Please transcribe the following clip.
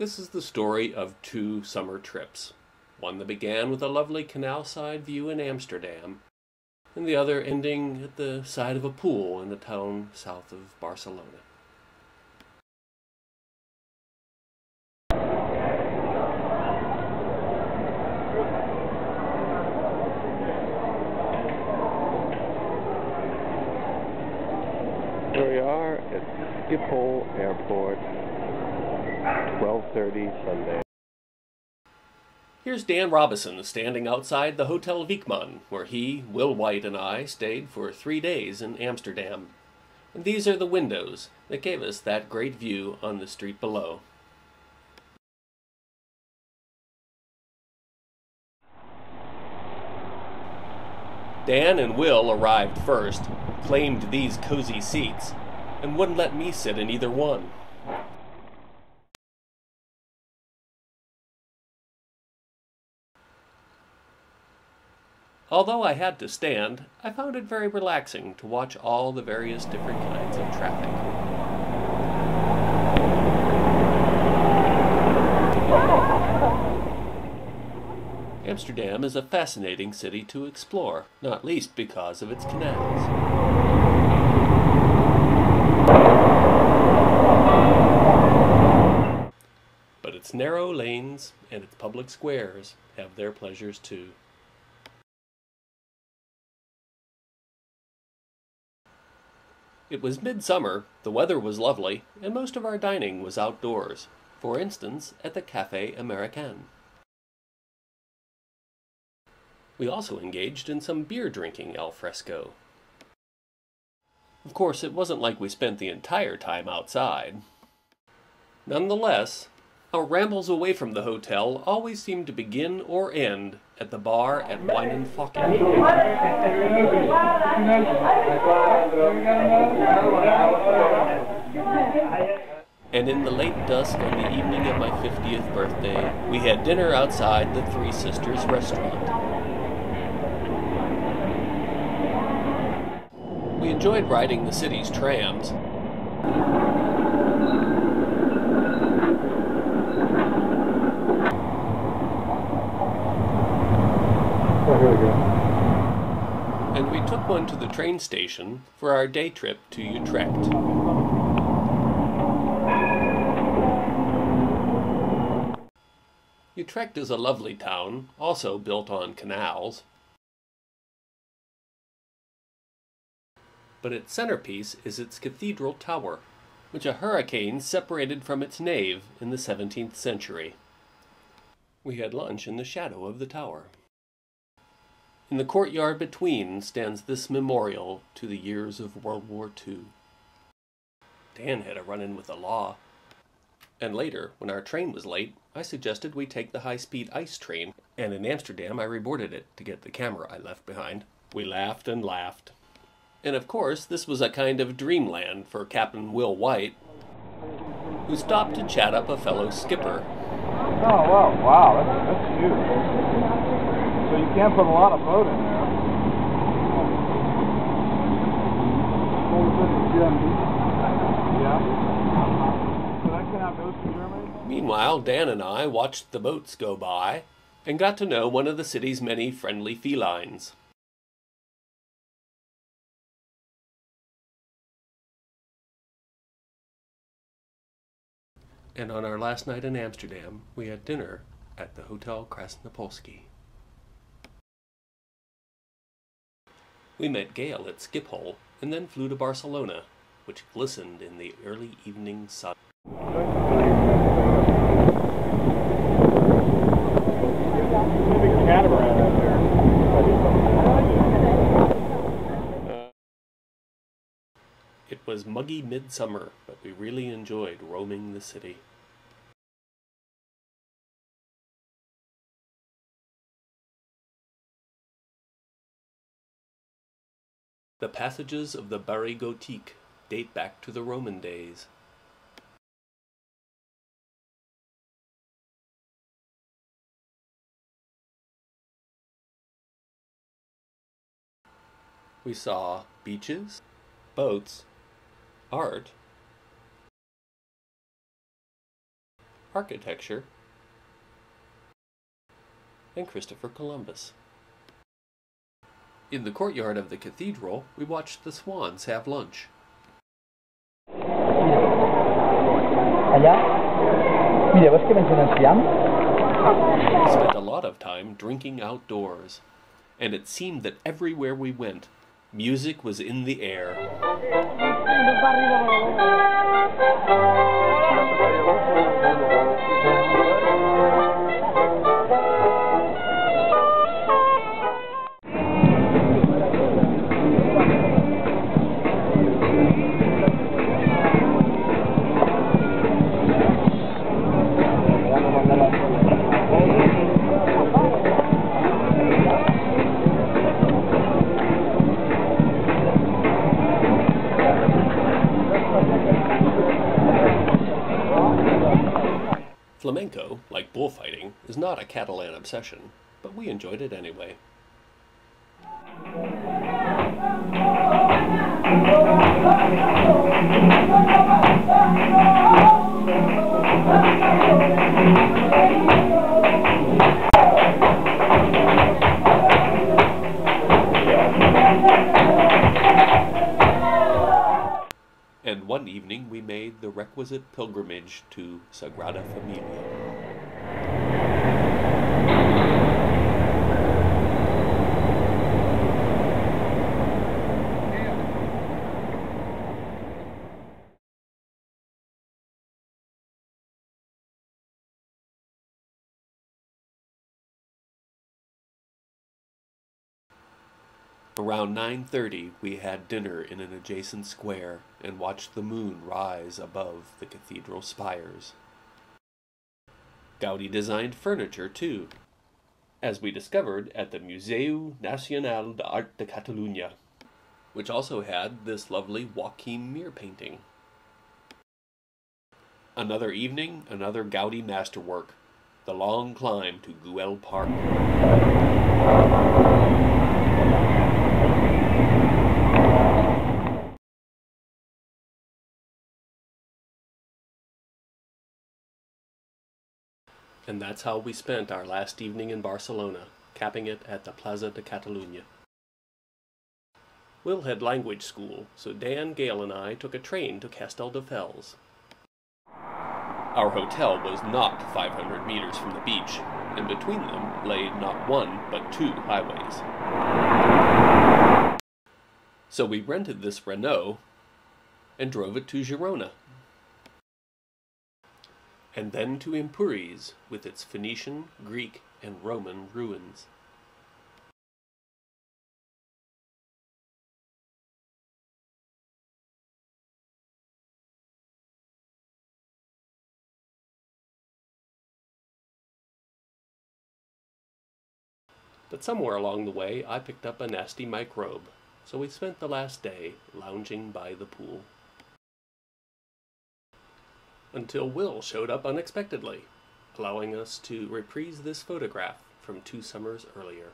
This is the story of two summer trips, one that began with a lovely canal-side view in Amsterdam, and the other ending at the side of a pool in a town south of Barcelona. Here we are at Schiphol Airport, 12:30 Sunday. Here's Dan Robison standing outside the Hotel Viekman, where he, Will White, and I stayed for 3 days in Amsterdam. And these are the windows that gave us that great view on the street below. Dan and Will arrived first, claimed these cozy seats, and wouldn't let me sit in either one. Although I had to stand, I found it very relaxing to watch all the various different kinds of traffic. Amsterdam is a fascinating city to explore, not least because of its canals. But its narrow lanes and its public squares have their pleasures too. It was midsummer, the weather was lovely, and most of our dining was outdoors, for instance at the Café Américain. We also engaged in some beer drinking al fresco. Of course, it wasn't like we spent the entire time outside. Nonetheless, our rambles away from the hotel always seemed to begin or end at the bar at Wijn en Fokken. And in the late dusk on the evening of my 50th birthday, we had dinner outside the Three Sisters restaurant. We enjoyed riding the city's trams. And we took one to the train station for our day trip to Utrecht. Utrecht is a lovely town, also built on canals. But its centerpiece is its cathedral tower, which a hurricane separated from its nave in the 17th century. We had lunch in the shadow of the tower. In the courtyard between stands this memorial to the years of World War II. Dan had a run-in with the law. And later, when our train was late, I suggested we take the high-speed ice train, and in Amsterdam I reboarded it to get the camera I left behind. We laughed and laughed. And of course, this was a kind of dreamland for Captain Will White, who stopped to chat up a fellow skipper. Oh, wow, that's huge. So you can't put a lot of boat in there. Yeah. So that cannot go to Germany? Meanwhile, Dan and I watched the boats go by and got to know one of the city's many friendly felines. And on our last night in Amsterdam, we had dinner at the Hotel Krasnopolski. We met Gail at Schiphol and then flew to Barcelona, which glistened in the early evening sun. It was muggy midsummer, but we really enjoyed roaming the city. The passages of the Barre Gothique date back to the Roman days. We saw beaches, boats, art, architecture, and Christopher Columbus. In the courtyard of the cathedral, we watched the swans have lunch. Allà, mira, veus que mengen enciam? We spent a lot of time drinking outdoors, and it seemed that everywhere we went, music was in the air. Flamenco, like bullfighting, is not a Catalan obsession, but we enjoyed it anyway. And one evening we made the requisite pilgrimage to Sagrada Familia. Around 9:30 we had dinner in an adjacent square and watched the moon rise above the cathedral spires. Gaudí designed furniture too, as we discovered at the Museu Nacional d'Art de Catalunya, which also had this lovely Joaquim Mir painting. Another evening, another Gaudí masterwork, the long climb to Güell Park. And that's how we spent our last evening in Barcelona, capping it at the Plaza de Catalunya. Will had language school, so Dan, Gale, and I took a train to Castelldefels. Our hotel was not 500 meters from the beach, and between them lay not one but two highways. So we rented this Renault and drove it to Girona, and then to Empúries with its Phoenician, Greek, and Roman ruins. But somewhere along the way I picked up a nasty microbe, so we spent the last day lounging by the pool. Until Will showed up unexpectedly, allowing us to reprise this photograph from 2 summers earlier.